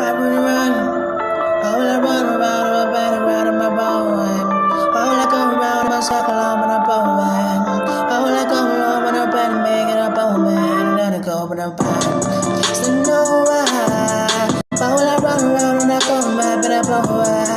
run. All I run around, I'm a better ride on my bone. All I go around, my circle, I'm on a bone. All I go around, when I'm better, make it up on me. Let it go, but I'm fine. Just to know why. All I run around, and I go, my better bone.